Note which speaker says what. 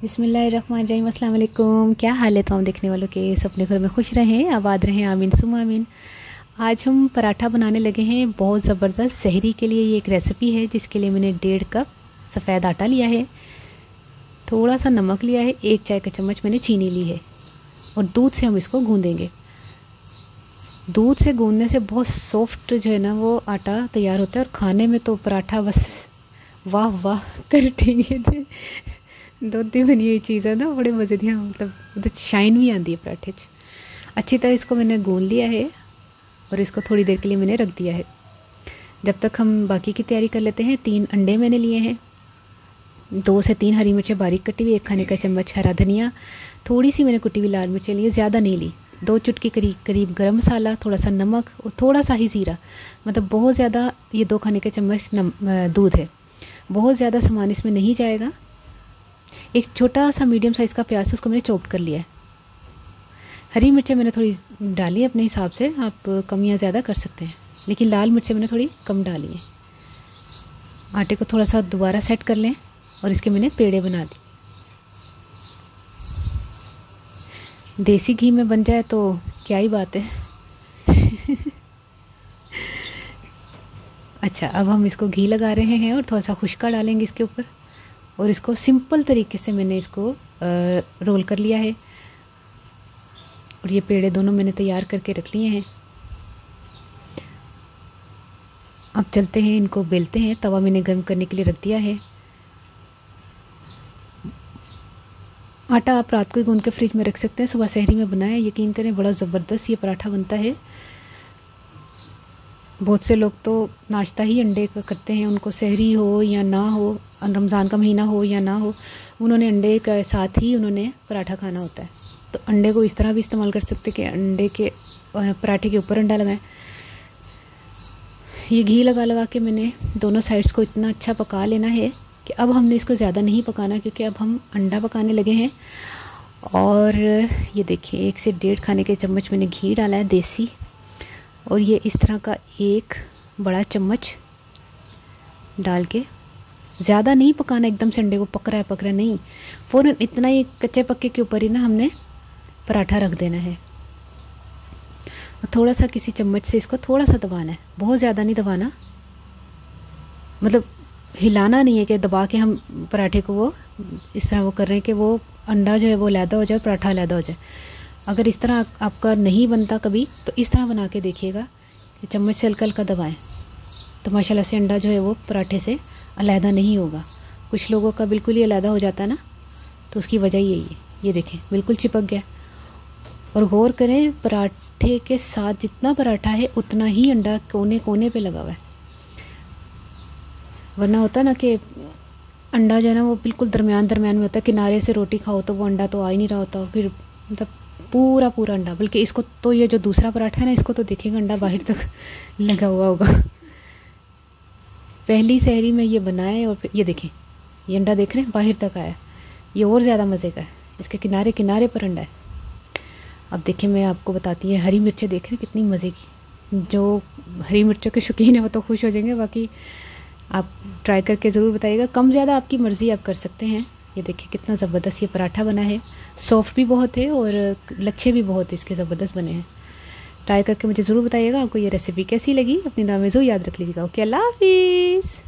Speaker 1: बिस्मिल्लाहिर्रहमानिर्रहीम, अस्सलाम वालेकुम। क्या हाल है तमाम देखने वालों के? सब अपने घर में खुश रहें, आबाद रहें, आमीन सुम आमीन। आज हम पराठा बनाने लगे हैं बहुत ज़बरदस्त सहरी के लिए। ये एक रेसिपी है जिसके लिए मैंने 1.5 कप सफ़ेद आटा लिया है, थोड़ा सा नमक लिया है, 1 चाय का चम्मच मैंने चीनी ली है और दूध से हम इसको गूँधेंगे। दूध से गूँधने से बहुत सॉफ्ट जो है ना वो आटा तैयार होता है और खाने में तो पराठा बस वाह वाह कर देंगे थे। दुध दी बनी हुई चीज़ है ना, बड़े मज़े दी, मतलब शाइन भी आती है पराठे च। अच्छी तरह इसको मैंने गूँध लिया है और इसको थोड़ी देर के लिए मैंने रख दिया है। जब तक हम बाकी की तैयारी कर लेते हैं। 3 अंडे मैंने लिए हैं, 2 से 3 हरी मिर्चें बारीक कटी हुई, 1 खाने का चम्मच हरा धनिया, थोड़ी सी मैंने कुटी हुई लाल मिर्चें ली, ज़्यादा नहीं ली, 2 चुटकी करीब गरम मसाला, थोड़ा सा नमक और थोड़ा सा ही ज़ीरा। मतलब बहुत ज़्यादा, ये 2 खाने के चम्मच दूध है, बहुत ज़्यादा सामान इसमें नहीं जाएगा। एक छोटा सा मीडियम साइज़ का प्याज है, उसको मैंने चॉप कर लिया है। हरी मिर्चें मैंने थोड़ी डाली अपने हिसाब से, आप कम या ज़्यादा कर सकते हैं, लेकिन लाल मिर्चें मैंने थोड़ी कम डाली हैं। आटे को थोड़ा सा दोबारा सेट कर लें और इसके मैंने पेड़े बना दी। देसी घी में बन जाए तो क्या ही बात है। अच्छा, अब हम इसको घी लगा रहे हैं और थोड़ा सा खुश्का डालेंगे इसके ऊपर और इसको सिंपल तरीके से मैंने इसको रोल कर लिया है और ये पेड़े दोनों मैंने तैयार करके रख लिए हैं। अब चलते हैं, इनको बेलते हैं। तवा मैंने गर्म करने के लिए रख दिया है। आटा आप रात को ही गूंद के फ्रिज में रख सकते हैं, सुबह सहरी में बनाएं, यकीन करें बड़ा ज़बरदस्त ये पराठा बनता है। बहुत से लोग तो नाश्ता ही अंडे का करते हैं, उनको सहरी हो या ना हो, रमज़ान का महीना हो या ना हो, उन्होंने अंडे के साथ ही उन्होंने पराठा खाना होता है। तो अंडे को इस तरह भी इस्तेमाल कर सकते हैं कि अंडे के पराठे के ऊपर अंडा लगाएं। ये घी लगा के मैंने दोनों साइड्स को इतना अच्छा पका लेना है कि अब हमने इसको ज़्यादा नहीं पकाना, क्योंकि अब हम अंडा पकाने लगे हैं। और ये देखिए, 1 से 1.5 खाने के चम्मच मैंने घी डाला है देसी, और ये इस तरह का 1 बड़ा चम्मच डाल के, ज़्यादा नहीं पकाना एकदम से अंडे को पक रहा है नहीं, फ़ौरन इतना ही कच्चे पक्के के ऊपर ही ना हमने पराठा रख देना है। और थोड़ा सा किसी चम्मच से इसको थोड़ा सा दबाना है, बहुत ज़्यादा नहीं दबाना, मतलब हिलाना नहीं है कि दबा के हम पराठे को वो इस तरह वो कर रहे हैं कि वो अंडा जो है वो अलहदा हो जाए, पराठा अलहदा हो जाए। अगर इस तरह आपका नहीं बनता कभी, तो इस तरह बना के देखिएगा कि चम्मच से हल्का हल्का दबाएँ तो माशाल्लाह से अंडा जो है वो पराठे से अलहदा नहीं होगा। कुछ लोगों का बिल्कुल ही अलहदा हो जाता है ना, तो उसकी वजह यही है। ये देखें, बिल्कुल चिपक गया। और गौर करें, पराठे के साथ जितना पराठा है उतना ही अंडा कोने कोने पे लगा हुआ है, वरना होता है ना कि अंडा जो है ना वो बिल्कुल दरमियान में होता है, किनारे से रोटी खाओ तो वो अंडा तो आ ही नहीं रहा होता, फिर मतलब पूरा अंडा। बल्कि इसको तो, ये जो दूसरा पराठा है ना, इसको तो देखेंगे अंडा बाहर तक लगा हुआ होगा। पहली सहरी में ये बनाए और फिर ये देखें, ये अंडा देख रहे हैं बाहर तक आया, ये और ज़्यादा मज़े का है, इसके किनारे किनारे पर अंडा है। अब देखिए, मैं आपको बताती हूँ, हरी मिर्चें देख रहे हैं कितनी मज़े की। जो हरी मिर्चों के शौकीन है वो तो खुश हो जाएंगे, बाकी आप ट्राई करके ज़रूर बताइएगा। कम ज़्यादा आपकी मर्ज़ी, आप कर सकते हैं। ये देखिए कितना ज़बरदस्त ये पराठा बना है, सॉफ्ट भी बहुत है और लच्छे भी बहुत इसके ज़बरदस्त बने हैं। ट्राई करके मुझे ज़रूर बताइएगा आपको ये रेसिपी कैसी लगी। अपनी दुआ में ज़रूर याद रख लीजिएगा। ओके, अल्लाह हाफिज़।